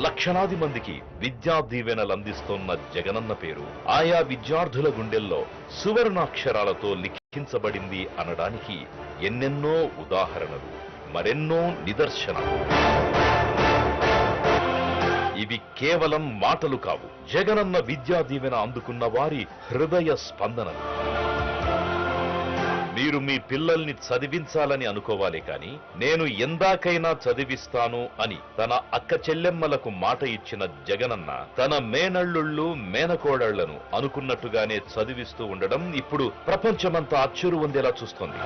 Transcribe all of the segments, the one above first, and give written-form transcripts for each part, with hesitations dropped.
లక్షలాది మందికి విద్యా దీవెనలు అందిస్తోన్న జగనన్న పేరు ఆయా విద్యార్థుల గుండెల్లో సువర్ణాక్షరాలతో లిఖించబడింది అనడానికి ఎన్నెన్నో ఉదాహరణలు, మరెన్నో నిదర్శనాలు. ఇవి కేవలం మాటలు కావు, జగనన్న విద్యా దీవెన అందుకున్న వారి హృదయ స్పందనలు. మీరు మీ పిల్లల్ని చదివించాలని అనుకోవాలి కాని నేను ఎందాకైనా చదివిస్తాను అని తన అక్క చెల్లెమ్మలకు మాట ఇచ్చిన జగనన్న తన మేనల్లుళ్ళు మేనకోడళ్లను అనుకున్నట్టుగానే చదివిస్తూ ఉండడం ఇప్పుడు ప్రపంచమంతా అచ్చురువొందేలా చూస్తోంది.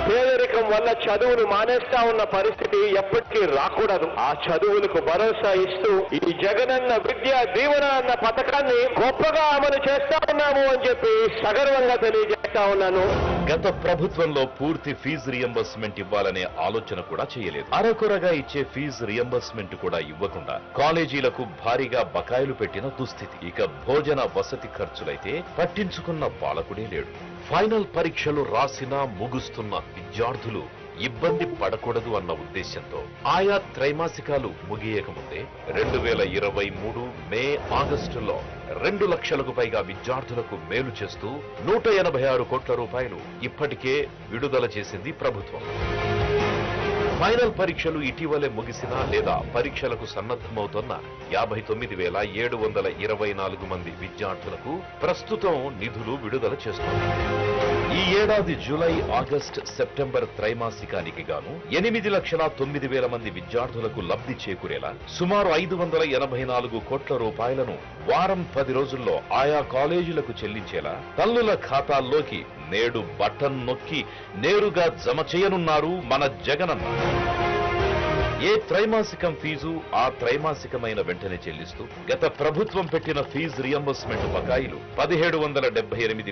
పేదరికం వల్ల చదువును మానేస్తా ఉన్న పరిస్థితి ఎప్పటికీ రాకూడదు. ఆ చదువులకు భరోసా ఇస్తూ ఈ జగనన్న విద్యా దీవెన అన్న పథకాన్ని గొప్పగా అమలు చేస్తా ఉన్నాము అని చెప్పి సగర్వంగా తెలియజేస్తా ఉన్నాను. గత ప్రభుత్వంలో పూర్తి ఫీజు రియంబర్స్మెంట్ ఇవ్వాలనే ఆలోచన కూడా చేయలేదు. అరకొరగా ఇచ్చే ఫీజు రియంబర్స్మెంట్ కూడా ఇవ్వకుండా కాలేజీలకు భారీగా బకాయిలు పెట్టిన దుస్థితి. ఇక భోజన వసతి ఖర్చులైతే పట్టించుకున్న పాలకుడే లేడు. ఫైనల్ పరీక్షలు రాసినా ముగుస్తున్న విద్యార్థులు ఇబ్బంది పడకూడదు అన్న ఉద్దేశంతో ఆయా త్రైమాసికాలు ముగియకముందే 2023 మే ఆగస్టులో 2 లక్షలకు పైగా విద్యార్థులకు మేలు చేస్తూ 186 కోట్ల రూపాయలు ఇప్పటికే విడుదల చేసింది ప్రభుత్వం. ఫైనల్ పరీక్షలు ఇటీవలే ముగిసినా లేదా పరీక్షలకు సన్నద్ధమవుతున్న 59,724 మంది విద్యార్థులకు ప్రస్తుతం నిధులు విడుదల చేస్తోంది. ఈ ఏడాది జూలై, ఆగస్టు, సెప్టెంబర్ త్రైమాసికానికి గాను 8,09,000 మంది విద్యార్థులకు లబ్ధి చేకూరేలా సుమారు 584 కోట్ల రూపాయలను వారం 10 రోజుల్లో ఆయా కాలేజీలకు చెల్లించేలా తల్లుల ఖాతాల్లోకి నేడు బటన్ నొక్కి నేరుగా జమ చేయనున్నారు మన జగనన్న. ఏ త్రైమాసికం ఫీజు ఆ త్రైమాసికమైన వెంటనే చెల్లిస్తూ గత ప్రభుత్వం పెట్టిన ఫీజు రియంబర్స్మెంట్ బకాయిలు 1778